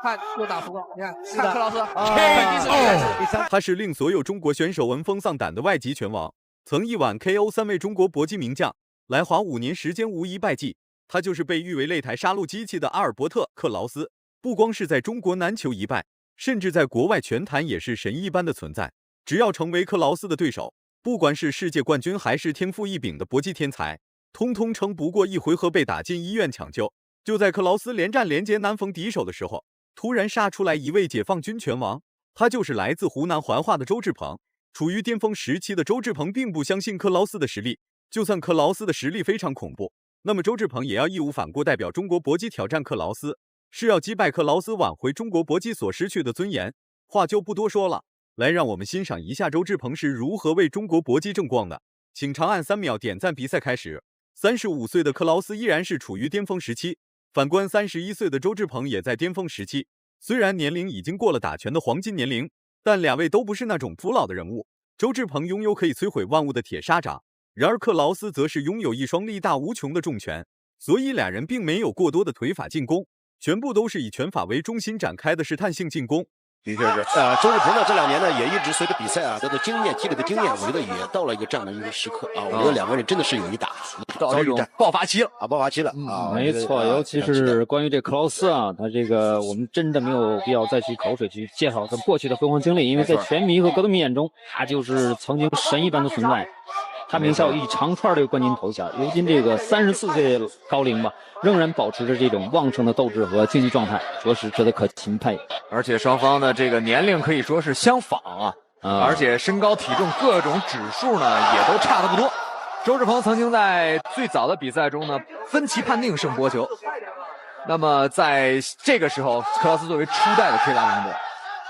看又打出了，你看，看克劳斯，第三，他是令所有中国选手闻风丧胆的外籍拳王，曾一晚 KO 3位中国搏击名将，来华5年时间无一败绩。他就是被誉为擂台杀戮机器的阿尔伯特·克劳斯。不光是在中国难求一败，甚至在国外拳坛也是神一般的存在。只要成为克劳斯的对手，不管是世界冠军还是天赋异禀的搏击天才，通通撑不过一回合被打进医院抢救。就在克劳斯连战连捷难逢敌手的时候，突然杀出来一位解放军拳王，他就是来自湖南怀化的周志鹏。处于巅峰时期的周志鹏并不相信克劳斯的实力，就算克劳斯的实力非常恐怖，那么周志鹏也要义无反顾代表中国搏击挑战克劳斯，是要击败克劳斯挽回中国搏击所失去的尊严。话就不多说了，来让我们欣赏一下周志鹏是如何为中国搏击争光的。请长按3秒点赞。比赛开始。35岁的克劳斯依然是处于巅峰时期，反观31岁的周志鹏也在巅峰时期。虽然年龄已经过了打拳的黄金年龄，但两位都不是那种古老的人物。周志鹏拥有可以摧毁万物的铁砂掌，然而克劳斯则是拥有一双力大无穷的重拳，所以俩人并没有过多的腿法进攻，全部都是以拳法为中心展开的试探性进攻。的确是，周志鹏呢这2年呢也一直随着比赛啊，他的经验积累的经验，我觉得也到了一个这样的一个时刻啊，我觉得两个人真的是有一打，到这种爆发期了啊，爆发期了啊，没错，尤其是关于这克劳斯啊，他这个我们真的没有必要再去口水去介绍他过去的辉煌经历，因为在拳迷和格斗迷眼中，他就是曾经神一般的存在。他名下有一长串的冠军头衔，如今这个34岁高龄吧，仍然保持着这种旺盛的斗志和竞技状态，着实值得可钦佩。而且双方的这个年龄可以说是相仿而且身高体重各种指数呢也都差得不多。周志鹏曾经在最早的比赛中呢分歧判定胜波球，那么在这个时候克劳斯作为初代的 K 大王者，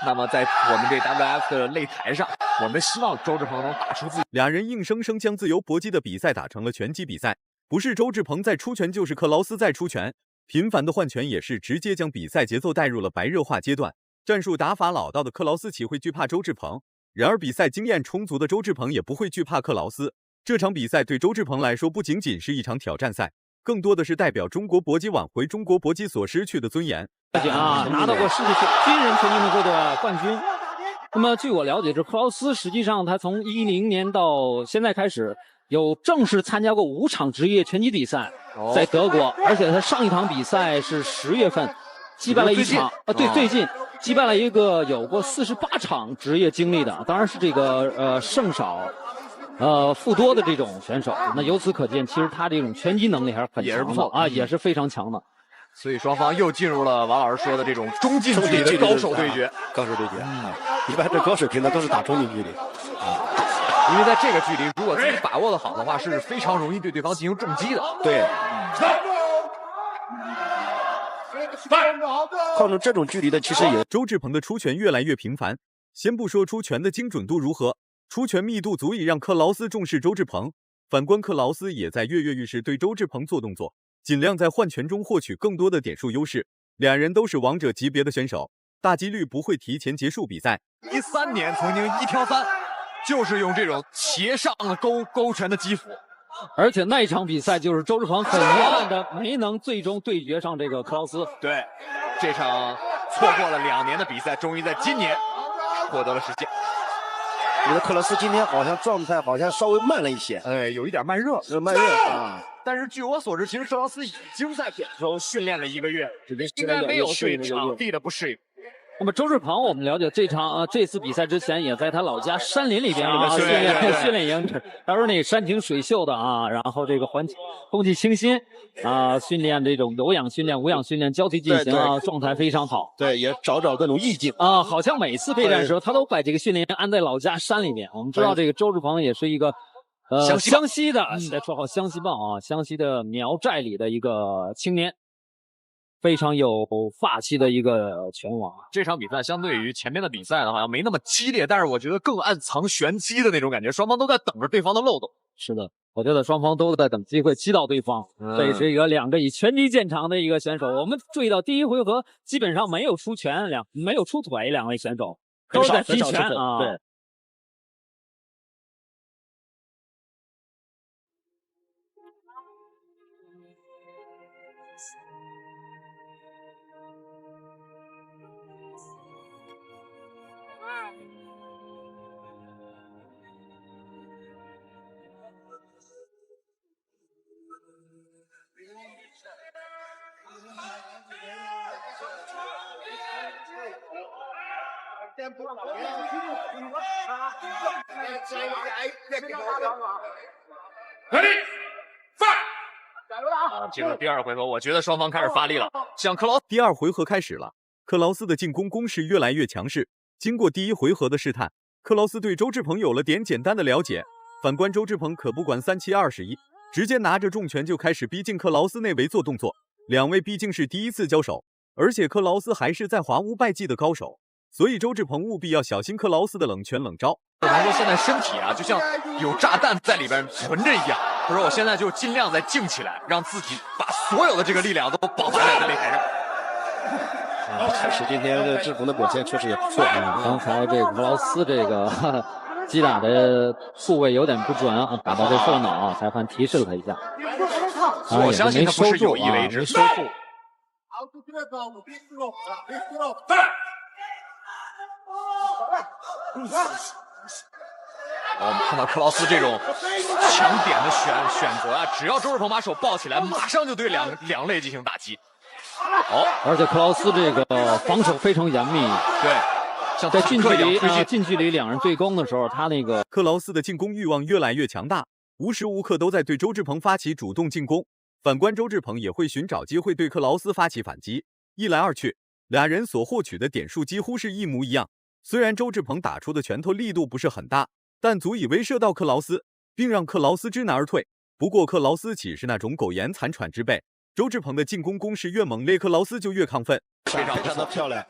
那么在我们这 WF 的擂台上，我们希望周志鹏能打出自己。俩人硬生生将自由搏击的比赛打成了拳击比赛，不是周志鹏在出拳，就是克劳斯在出拳，频繁的换拳也是直接将比赛节奏带入了白热化阶段。战术打法老道的克劳斯岂会惧怕周志鹏？然而比赛经验充足的周志鹏也不会惧怕克劳斯。这场比赛对周志鹏来说不仅仅是一场挑战赛，更多的是代表中国搏击挽回中国搏击所失去的尊严。拿到过世界军人全运会的冠军。那么据我了解，这克劳斯实际上他从10年到现在开始，有正式参加过5场职业拳击比赛，在德国，而且他上一场比赛是10月份击败了一场最近击败了一个有过48场职业经历的，当然是这个胜少负多的这种选手。那由此可见，其实他这种拳击能力还是很强的啊，也是非常强的。所以双方又进入了王老师说的这种中近距离的高手对决。高手对决，一般这高水平的都是打中近距离因为在这个距离，如果自己把握的好的话，是非常容易对对方进行重击的。对，控制这种距离的其实也。周志鹏的出拳越来越频繁，先不说出拳的精准度如何，出拳密度足以让克劳斯重视周志鹏。反观克劳斯也在跃跃欲试对周志鹏做动作，尽量在换拳中获取更多的点数优势。两人都是王者级别的选手，大几率不会提前结束比赛。13年曾经1挑3，就是用这种斜上的勾拳的击斧。而且那一场比赛就是周志鹏很遗憾的没能最终对决上这个克劳斯。对，这场错过了2年的比赛，终于在今年获得了实现。我觉得克劳斯今天好像状态好像稍微慢了一些，有一点慢热，慢热啊。但是据我所知，其实克劳斯已经在广州训练了1个月，应该没有对场地的不适应。那么周志鹏，我们了解这次比赛之前也在他老家山林里边训练营，他说那山清水秀的啊，然后这个空气清新啊，训练这种有氧训练、无氧训练交替进行啊，状态非常好。对，也找这种意境啊，好像每次备战的时候，他都把这个训练营安在老家山里面。我们知道这个周志鹏也是一个湘西的，再说好湘西棒啊，湘西的苗寨里的一个青年。非常有霸气的一个拳王。这场比赛相对于前面的比赛呢，好像没那么激烈，但是我觉得更暗藏玄机的那种感觉，双方都在等着对方的漏洞。是的，我觉得双方都在等机会击倒对方。这是一个2个以拳击见长的一个选手。我们注意到第一回合基本上没有出拳，没有出腿，2位选手都是在踢拳啊。对。进入第二回合，我觉得双方开始发力了。像克劳，第二回合开始了，克劳斯的进攻攻势越来越强势。经过第一回合的试探，克劳斯对周志鹏有了点简单的了解。反观周志鹏可不管37-21，直接拿着重拳就开始逼近克劳斯内围做动作。两位毕竟是第一次交手，而且克劳斯还是在华无败绩的高手，所以周志鹏务必要小心克劳斯的冷拳冷招。只能说现在身体啊，就像有炸弹在里边存着一样。他说我现在就尽量再静起来，让自己把所有的这个力量都爆发在擂台上。开始今天的志鹏的表现确实也不错啊。刚才这个克劳斯这个击打的部位有点不准啊，打到这后脑啊，裁判提示了他一下。我相信他不是有意为之。没收住。我们看到克劳斯这种强点的选择啊，只要周志鹏把手抱起来，马上就对两肋进行打击。而且克劳斯这个防守非常严密，对，像在近距离两人对攻的时候，他那个克劳斯的进攻欲望越来越强大，无时无刻都在对周志鹏发起主动进攻。反观周志鹏也会寻找机会对克劳斯发起反击，一来二去，俩人所获取的点数几乎是一模一样。虽然周志鹏打出的拳头力度不是很大，但足以威慑到克劳斯，并让克劳斯知难而退。不过克劳斯岂是那种苟延残喘之辈？周志鹏的进攻攻势越猛烈，克劳斯就越亢奋，非常的漂亮，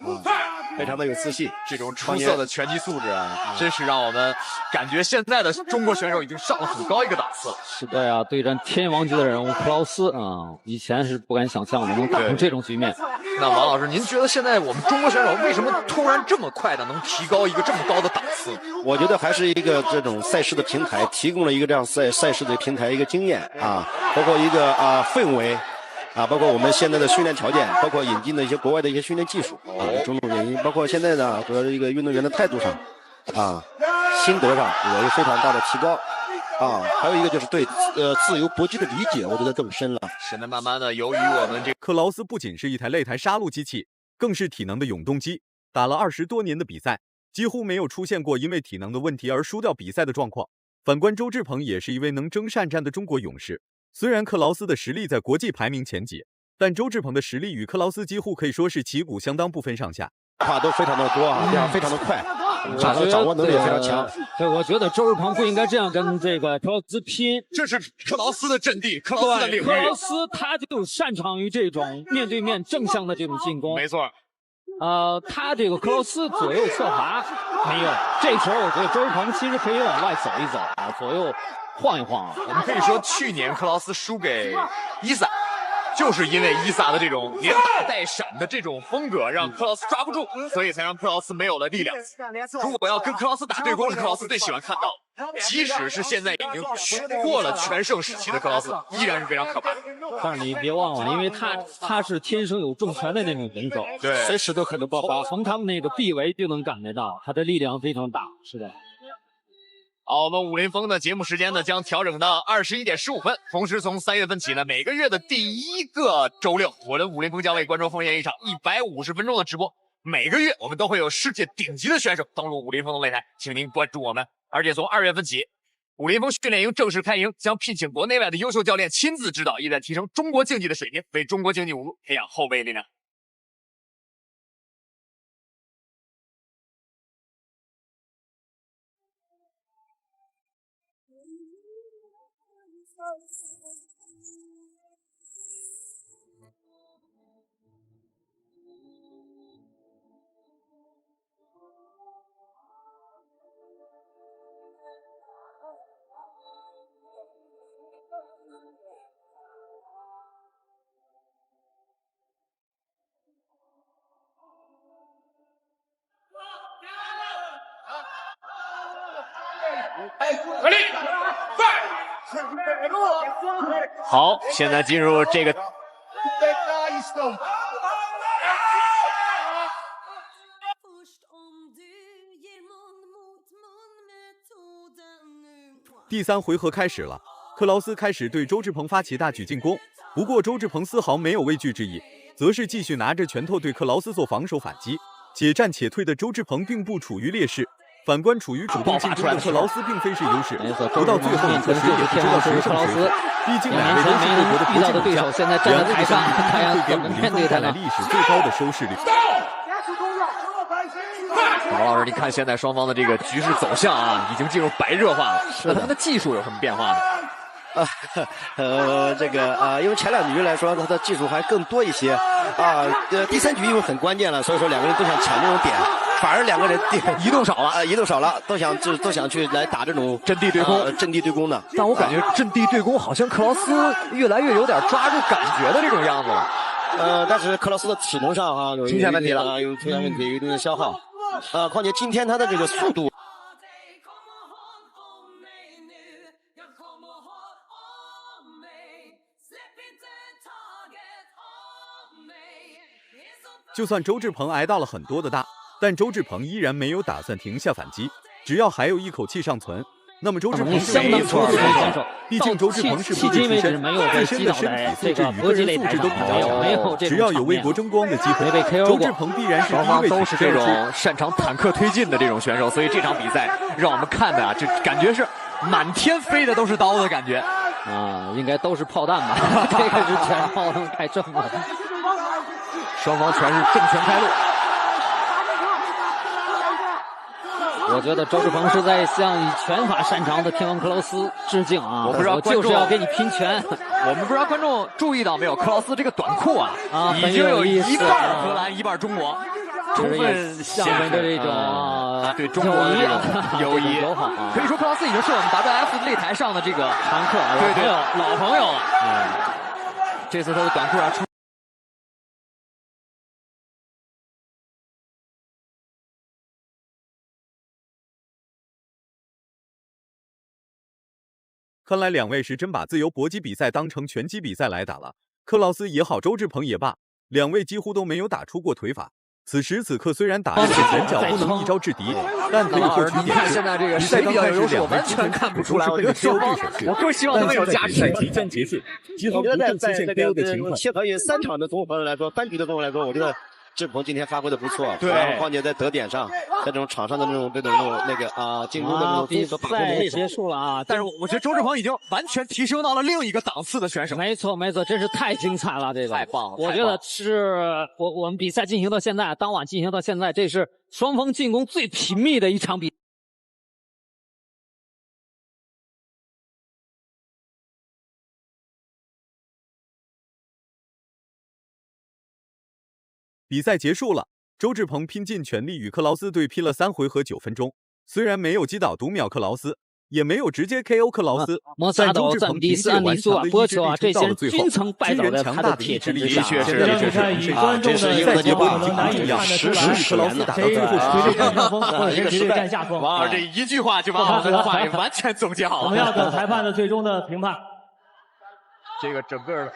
非常的有自信。这种出色的拳击素质啊，真是让我们感觉现在的中国选手已经上了很高一个档次了。是的呀，对战天王级的人物克劳斯啊，以前是不敢想象我们能打成这种局面。那王老师，您觉得现在我们中国选手为什么突然这么快的能提高一个这么高的档次？我觉得还是一个这种赛事的平台提供了一个这样赛事的平台，一个经验啊，包括一个氛围。包括我们现在的训练条件，包括引进的一些国外的一些训练技术种种原因，包括现在呢，主要是一个运动员的态度上心得上有一个非常大的提高还有一个就是对自由搏击的理解，我觉得更深了。现在慢慢的，由于我们克劳斯不仅是一台擂台杀戮机器，更是体能的永动机。打了20多年的比赛，几乎没有出现过因为体能的问题而输掉比赛的状况。反观周志鹏也是一位能征善战的中国勇士。虽然克劳斯的实力在国际排名前几，但周志鹏的实力与克劳斯几乎可以说是旗鼓相当，不分上下。话都非常的多这样非常的快，掌握能力也非常强。对，我觉得周志鹏不应该这样跟这个克劳斯拼，这是克劳斯的阵地，克劳斯的领域。克劳斯他就擅长于这种面对面正向的这种进攻。没错。他这个克劳斯左右侧滑没有，这时候我觉得周志鹏其实可以往外走一走左右晃一晃我们可以说，去年克劳斯输给伊萨，就是因为伊萨的这种连打带闪的这种风格，让克劳斯抓不住，所以才让克劳斯没有了力量。如果要跟克劳斯打对攻，克劳斯最喜欢看到，即使是现在已经过了全盛时期的克劳斯，依然是非常可怕。但是你别忘了，因为他是天生有重拳的那种人手，对，随时都可能爆发。从他们那个臂围就能感觉到他的力量非常大。是的。好，我们武林风的节目时间呢将调整到21点15分，同时从3月份起呢，每个月的第1个周六，我的武林风将为观众奉献一场150分钟的直播。每个月我们都会有世界顶级的选手登陆武林风的擂台，请您关注我们。而且从2月份起，武林风训练营正式开营，将聘请国内外的优秀教练亲自指导，意在提升中国竞技的水平，为中国竞技武术培养后备力量。好，现在进入这个第3回合开始了，克劳斯开始对周志鹏发起大举进攻，不过周志鹏丝毫没有畏惧之意，则是继续拿着拳头对克劳斯做防守反击。且战且退的周志鹏并不处于劣势。反观处于主动进攻的克劳斯，并非是优势。不到最后一刻，谁也不知道谁胜谁负。毕竟两位都是各国的国际名将，两个比赛会给50分带来历史最高的收视率。王老师，你看现在双方的这个局势走向啊，已经进入白热化了。那他们的技术有什么变化呢？因为前两局来说，他的技术还更多一些啊。第三局因为很关键了，所以说两个人都想抢这种点，反而两个人移动少了，移动少了，都想去来打这种阵地对攻，阵地对攻的。但我感觉阵地对攻好像克劳斯越来越有点抓住感觉的这种样子了。但是克劳斯的体能上啊有出现问题了，有出现问题，有一定的消耗。况且今天他的这个速度。就算周志鹏挨到了很多的大，但周志鹏依然没有打算停下反击。只要还有一口气尚存，那么周志鹏相当出色的选手。毕竟周志鹏是部队出身，自身的身体素质与个人素质都比较强，只要有为国争光的机会，周志鹏必然是第一位。都是这种擅长坦克推进的这种选手，所以这场比赛让我们看的啊，这感觉是满天飞的都是刀的感觉啊，应该都是炮弹吧？这个是全炮开正了。双方全是正拳开路。我觉得周志鹏是在向以拳法擅长的天王克劳斯致敬啊！我不知道就是要跟你拼拳。我们不知道观众注意到没有，克劳斯这个短裤啊，已经有一半荷兰，一半中国，充分象征着这种对中国的这种友谊友好。可以说克劳斯已经是我们 WF 擂台上的这个常客，对老朋友了。这次他的短裤啊出。看来两位是真把自由搏击比赛当成拳击比赛来打了。克劳斯也好，周志鹏也罢，两位几乎都没有打出过腿法。此时此刻，虽然打的是拳脚不能一招制敌，但可以获取点数。现在这个谁比较有优势，我完全看不出来。我觉得双方，我更希望他们有加持。即将结束，几乎不会出现 KO 的情况。协和于3场的综合来说，3局的综合来说，我觉得志鹏今天发挥的不错，对，然后况且在得点上，在这种场上的进攻的比赛结束了啊！但是我觉得周志鹏已经完全提升到了另一个档次的选手。没错，真是太精彩了，这个太棒了！我觉得是我们比赛进行到现在，当晚进行到现在，这是双方进攻最频密的一场比赛。比赛结束了，周志鹏拼尽全力与克劳斯对拼了3回合9分钟，虽然没有击倒读秒克劳斯，也没有直接 KO 克劳斯，但周志鹏凭借顽强的意志力撑到了最后，军人强大的意志力的确是，这是一个结果已经不重要，实克劳斯打到最后是占上风或者是绝对占下风。王老师这一句话就把我们的话也完全总结好了。我们要等裁判的最终的评判。这个整个的。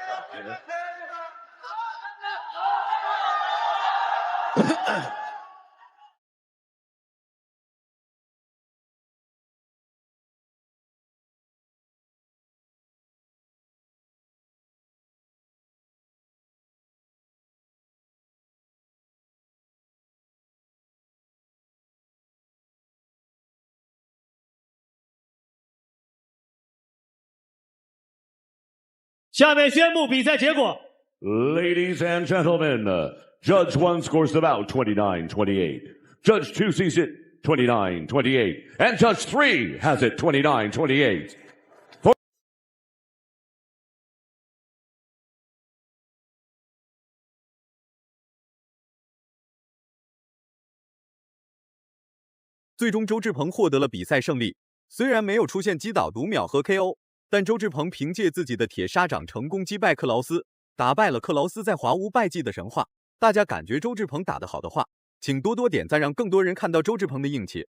下面宣布比赛结果。Ladies and gentlemen, Judge 1 scores the bout 29-28. Judge 2 sees it 29-28. And Judge 3 has it 29-28. For 最终周志鹏获得了比赛胜利。虽然没有出现击倒读秒和 KO， 但周志鹏凭借自己的铁砂掌成功击败克劳斯，打败了克劳斯在华无败绩的神话。大家感觉周志鹏打得好的话，请多多点赞，让更多人看到周志鹏的硬气。